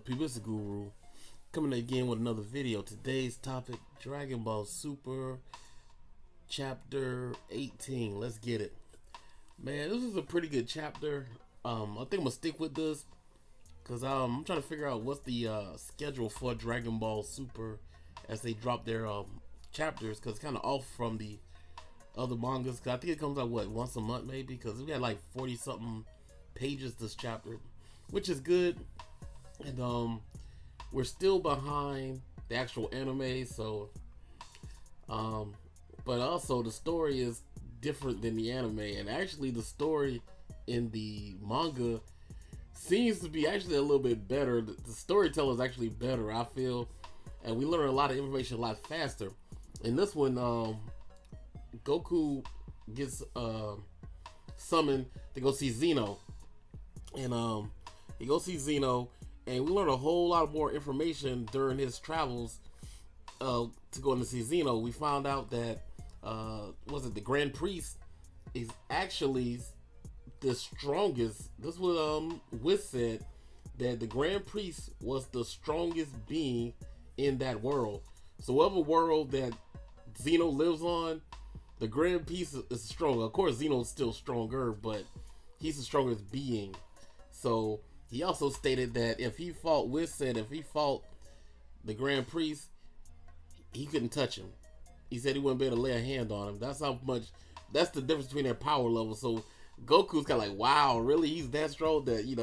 up, people? It's the Guru coming again with another video. Today's topic: Dragon Ball Super Chapter 18. Let's get it, man. This is a pretty good chapter. I think I'm gonna stick with this because I'm trying to figure out what's the schedule for Dragon Ball Super as they drop their chapters, because it's kind of off from the other mangas. Cause I think it comes out once a month maybe, because we got like 40 something pages this chapter, which is good. And we're still behind the actual anime, so but also the story is different than the anime, and actually the story in the manga seems to be actually a little bit better. The storyteller is actually better, I feel, and we learn a lot of information a lot faster. In this one, Goku gets summoned to go see Zeno, and he goes see Zeno, and we learn a whole lot more information during his travels to go in to see Zeno. We found out that the Grand Priest is actually the strongest. This was Whis said that the Grand Priest was the strongest being in that world. So whatever world that Zeno lives on, the Grand Priest is stronger. Of course, Zeno's still stronger, but he's the strongest being. So he also stated that if he fought the Grand Priest, he couldn't touch him. He said he wouldn't be able to lay a hand on him. That's the difference between their power levels. So Goku's kind of like, wow, really? He's that strong that, you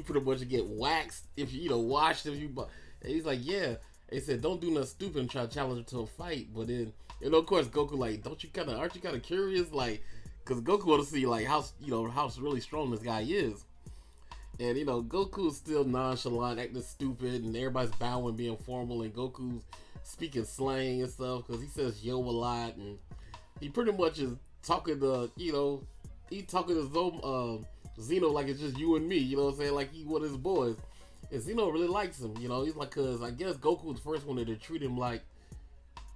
pretty much get waxed if you, washed if you. And he's like, yeah. They said, don't do nothing stupid and try to challenge him to a fight. But then, of course, Goku like, aren't you kind of curious? Like, because Goku want to see like how really strong this guy is. And Goku's still nonchalant, acting stupid, and everybody's bowing, being formal, and Goku's speaking slang and stuff because he says yo a lot, and he pretty much is talking to Zeno like it's just you and me, you know what I'm saying? Like he one of his boys, and Zeno really likes him, He's like, cause I guess Goku was the first one to treat him like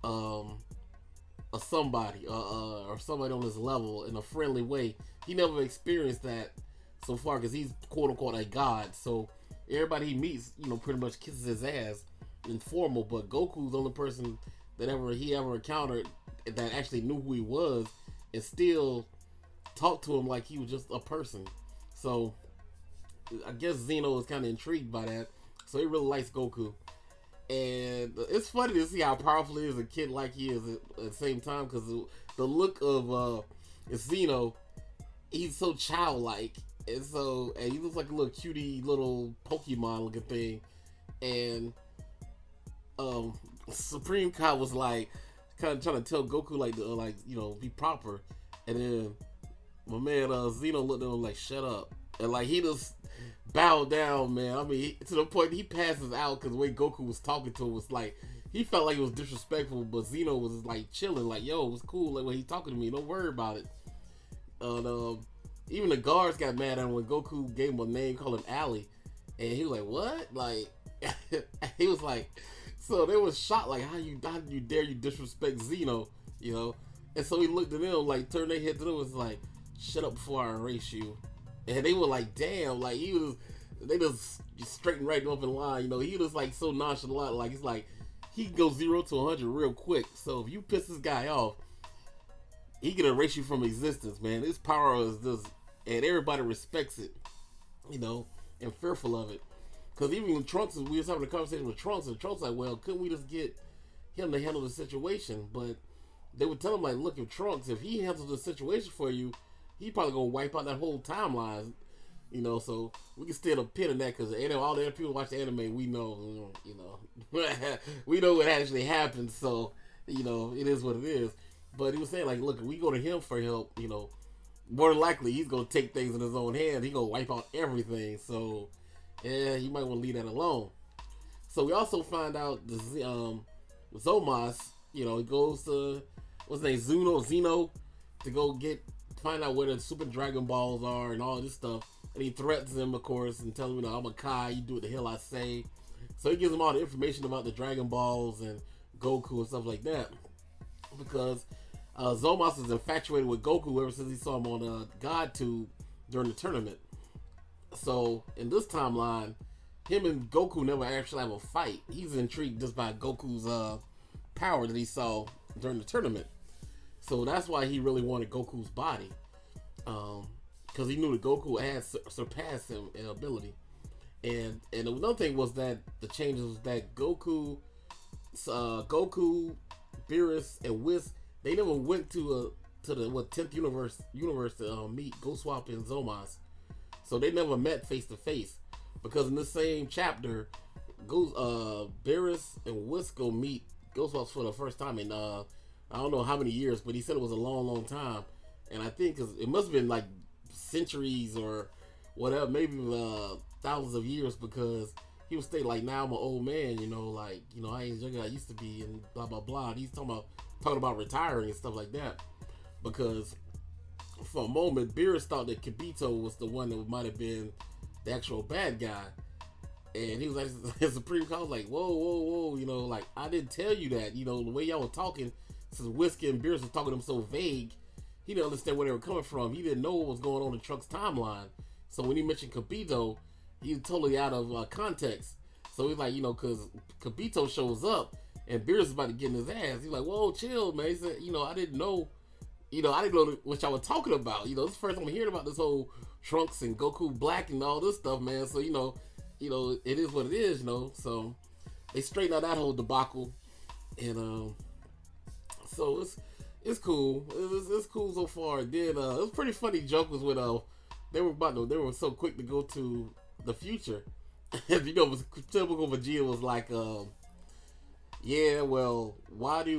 a somebody, or somebody on his level in a friendly way. He never experienced that so far because he's quote unquote a god. So everybody he meets, pretty much kisses his ass informal. But Goku's the only person that he ever encountered that actually knew who he was and still talked to him like he was just a person. So I guess Zeno was kind of intrigued by that. So he really likes Goku. And it's funny to see how powerful he is, a kid like he is at the same time, because the look of Zeno, he's so childlike. And he looks like a little cutie little Pokemon looking thing. And Supreme Kai was like kind of trying to tell Goku to be proper. And then my man Zeno looked at him like, shut up. And like he just bowed down, man. I mean, to the point he passes out because the way Goku was talking to him was like, he felt like it was disrespectful, but Zeno was like chilling, like, yo, it was cool. Like when he talking to me, don't worry about it. And even the guards got mad at him when Goku gave him a name, called him Ali, and he was like, what? Like, he was like, so they was shocked, like, how you dare you disrespect Zeno, And so he looked at them, like, turned their head to them, was like, shut up before I erase you. And they were like, damn, like they just straightened right up in line, He was like so nonchalant, like it's like he can go 0 to 100 real quick. So if you piss this guy off, he can erase you from existence, man. His power is just, and everybody respects it, and fearful of it. Because even when Trunks, we was having a conversation with Trunks, and Trunks like, well, couldn't we just get him to handle the situation? But they would tell him like, look, if he handles the situation for you, he probably gonna wipe out that whole timeline, So we can still pin in that because all the other people watch the anime, we know, we know what actually happened. So it is what it is. But he was saying like, look, if we go to him for help, more than likely he's gonna take things in his own hands. He gonna wipe out everything. So yeah, you might want to leave that alone. So we also find out the Zomas, he goes to what's his name, Zeno, to go find out where the Super Dragon Balls are and all this stuff. And he threatens him, of course, and tells him, I'm a Kai, you do what the hell I say. So he gives him all the information about the Dragon Balls and Goku and stuff like that. Because Zomas is infatuated with Goku ever since he saw him on God Tube during the tournament. So in this timeline, him and Goku never actually have a fight. He's intrigued just by Goku's power that he saw during the tournament. So that's why he really wanted Goku's body. Because he knew that Goku had surpassed him in ability. And another thing was that the changes was that Goku, Beerus, and Whis, they never went to the 10th universe to meet Goswap and Zomas. So they never met face to face. Because in the same chapter, Beerus and Whis go meet Goswap for the first time in I don't know how many years, but he said it was a long time. And I think it must have been like centuries or whatever, maybe thousands of years, because he was stating like, now I'm an old man, like, I ain't as young as I used to be, and blah blah blah. And he's talking about retiring and stuff like that, because for a moment Beerus thought that Kibito was the one that might have been the actual bad guy, and he was like, his Supreme Court was like, whoa, like, I didn't tell you that, the way y'all were talking, since Whiskey and Beerus was talking to him so vague, he didn't understand where they were coming from. He didn't know what was going on in Trunks' timeline. So when he mentioned Kibito, he was totally out of context. So he's like, because Kibito shows up and Beerus is about to get in his ass. He's like, whoa, chill, man. He said, I didn't know, what y'all were talking about. This is the first time I'm hearing about this whole Trunks and Goku Black and all this stuff, man. So, it is what it is, So they straightened out that whole debacle. And, so it's cool. It's cool so far. Then, it was pretty funny jokers with, they were so quick to go to the future. Typical Vegeta was like, yeah, well, why did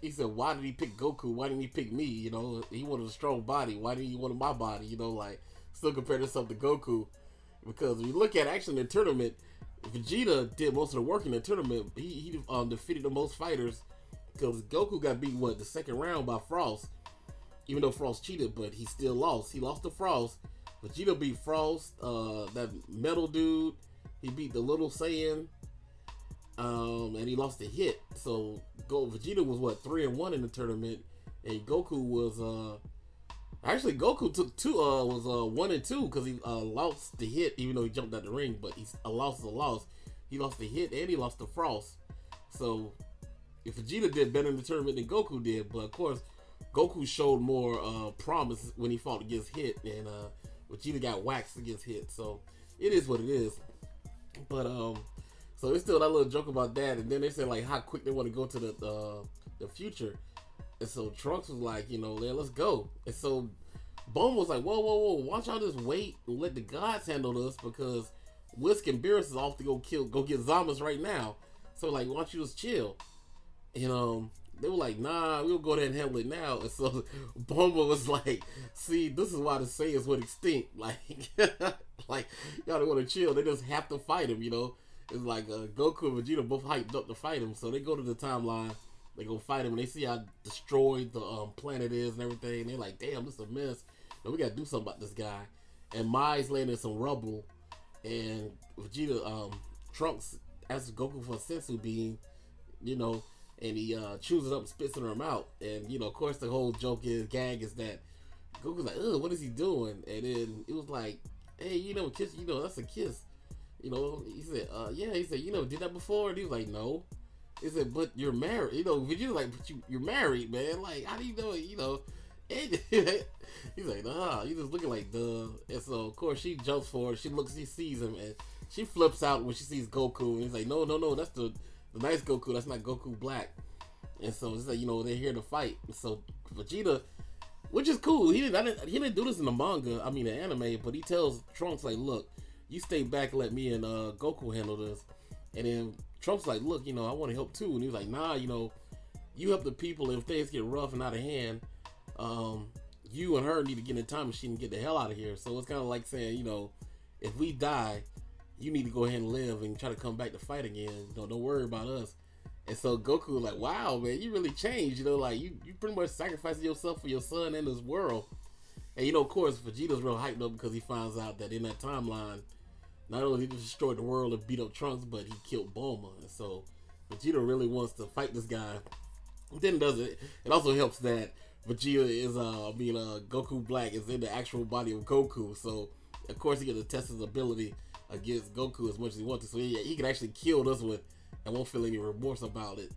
he pick Goku? Why didn't he pick me? He wanted a strong body. Why didn't he want my body? Like, still compare himself to Goku. Because if you look at actually in the tournament, Vegeta did most of the work in the tournament. He defeated the most fighters, because Goku got beat, the second round by Frost. Even though Frost cheated, but he still lost. He lost to Frost. Vegeta beat Frost, that metal dude. He beat the little Saiyan. And he lost the hit. So Vegeta was 3-1 in the tournament. And Goku was actually Goku took was 1-2, because he lost the hit, even though he jumped out the ring, but a loss is a loss. He lost the hit and he lost to Frost. So if Vegeta did better in the tournament than Goku did, but of course Goku showed more promise when he fought against Hit, and Vegeta got waxed against Hit. So it is what it is. But so there's still that little joke about that, and then they said like how quick they want to go to the future, and so Trunks was like, let's go. And so Bulma was like, whoa, why don't y'all just wait and let the gods handle this, because Whisk and Beerus is off to go get Zombies right now. So like, why don't you just chill? And they were like, nah, we'll go there and handle it now. And so Bulma was like, see, this is why the Saiyans went extinct. Like, like, y'all don't want to chill. They just have to fight him, It's like Goku and Vegeta both hyped up to fight him. So they go to the timeline. They go fight him. And they see how destroyed the planet is and everything. And they're like, damn, this is a mess. Now we got to do something about this guy. And Mai's laying in some rubble. And Vegeta, Trunks asks Goku for a sensu bean, and he chews it up and spits it in her mouth. And, of course, the whole gag is that Goku's like, ugh, what is he doing? And then it was like, hey, kiss, that's a kiss. He said, yeah, he said, did that before? And he was like, no. He said, but you're married. Vegeta's like, but you're married, man. Like, how do you know it, And he's like, nah, you just looking like, duh. And so, of course, she jumps forward. She sees him, and she flips out when she sees Goku. And he's like, no, that's the nice Goku. That's not Goku Black. And so it's like, they're here to fight. So Vegeta, which is cool. He didn't do this in the manga. I mean, the anime. But he tells Trunks like, look, you stay back and let me and Goku handle this. And then Trunks like, look, I want to help too. And he's like, nah, you help the people. And if things get rough and out of hand, you and her need to get in a time machine and get the hell out of here. So it's kind of like saying, if we die, you need to go ahead and live and try to come back to fight again. Don't worry about us. And so Goku was like, wow, man, you really changed. Like you pretty much sacrificed yourself for your son and this world. And of course, Vegeta's real hyped up because he finds out that in that timeline, not only did he destroy the world and beat up Trunks, but he killed Bulma. And so Vegeta really wants to fight this guy. Then does it. It also helps that Vegeta is Goku Black is in the actual body of Goku. So of course he gets to test his ability against Goku as much as he wants to. So he can actually kill this one and won't feel any remorse about it,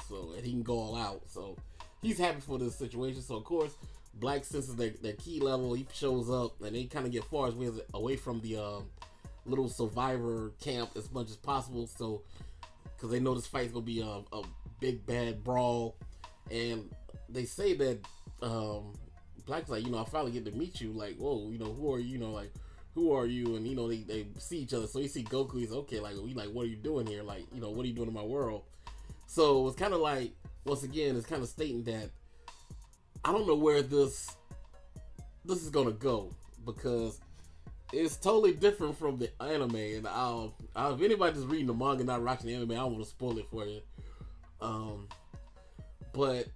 so, and he can go all out. So he's happy for this situation. So of course, Black senses their key level. He shows up and they kind of get far as away from the little survivor camp as much as possible. So, because they know this fight's gonna be a big bad brawl, and they say that Black's like, I finally get to meet you. Like, whoa, who are you? Like, who are you? And they see each other. So you see Goku. He's okay. Like, what are you doing here? Like, what are you doing in my world? So it's kind of like, once again, it's kind of stating that I don't know where this is gonna go, because it's totally different from the anime. And if anybody's reading the manga, not watching the anime, I don't want to spoil it for you. But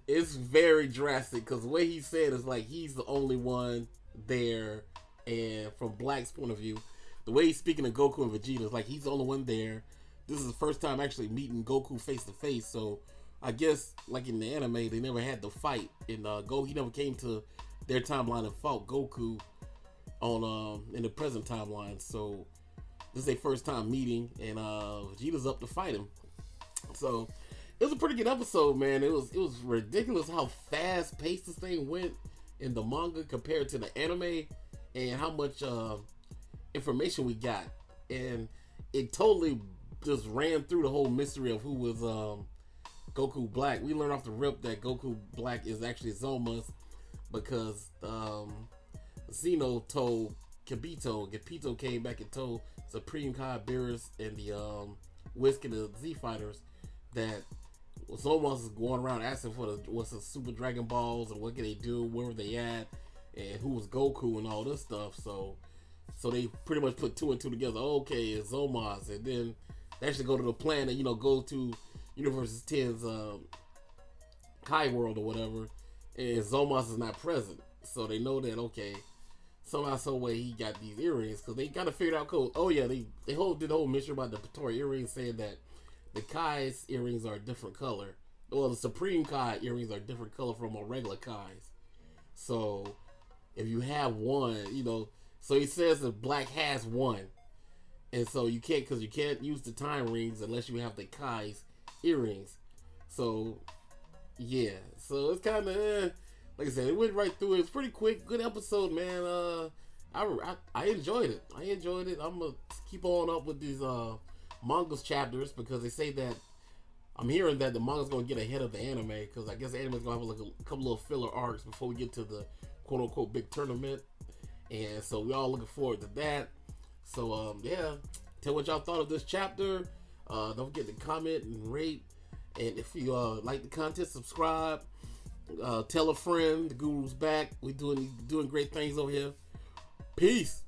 it's very drastic, because the way he said is like he's the only one there, and from Black's point of view, the way he's speaking to Goku and Vegeta is like he's the only one there. This is the first time actually meeting Goku face to face. So I guess like in the anime, they never had the fight, and he never came to their timeline and fought Goku on in the present timeline. So this is their first time meeting, and Vegeta's up to fight him. So it was a pretty good episode, man. It was ridiculous how fast paced this thing went in the manga compared to the anime, and how much information we got. And it totally just ran through the whole mystery of who was Goku Black. We learned off the rip that Goku Black is actually Zoma's, because Zeno told Gepito came back and told Supreme Kai, Beerus, and the Whisk and the Z Fighters that Zomas is going around asking for what's the Super Dragon Balls and what can they do, where were they at, and who was Goku and all this stuff. So they pretty much put 2 and 2 together. Okay, it's Zomas, and then they actually go to the planet, go to Universe 10's Kai World or whatever, and Zomas is not present. So they know that, okay, somehow, some way he got these earrings, because they got to figure out code. Oh yeah, they did the whole mystery about the Pretori earrings, saying that the Kai's earrings are a different color. Well, the Supreme Kai earrings are a different color from a regular Kai's. So if you have one, so he says that Black has one, and so you can't use the time rings unless you have the Kai's earrings. So yeah, so it's kind of like I said, it went right through it. It's pretty quick, good episode, man. I enjoyed it. I'm gonna keep on up with these manga's chapters, because they say that I'm hearing that the manga's gonna get ahead of the anime, because I guess the anime's gonna have like a couple of filler arcs before we get to the quote unquote big tournament, and so we all looking forward to that. So yeah, tell what y'all thought of this chapter. Don't forget to comment and rate, and if you like the content, subscribe. Tell a friend. The Guru's back. We doing great things over here. Peace.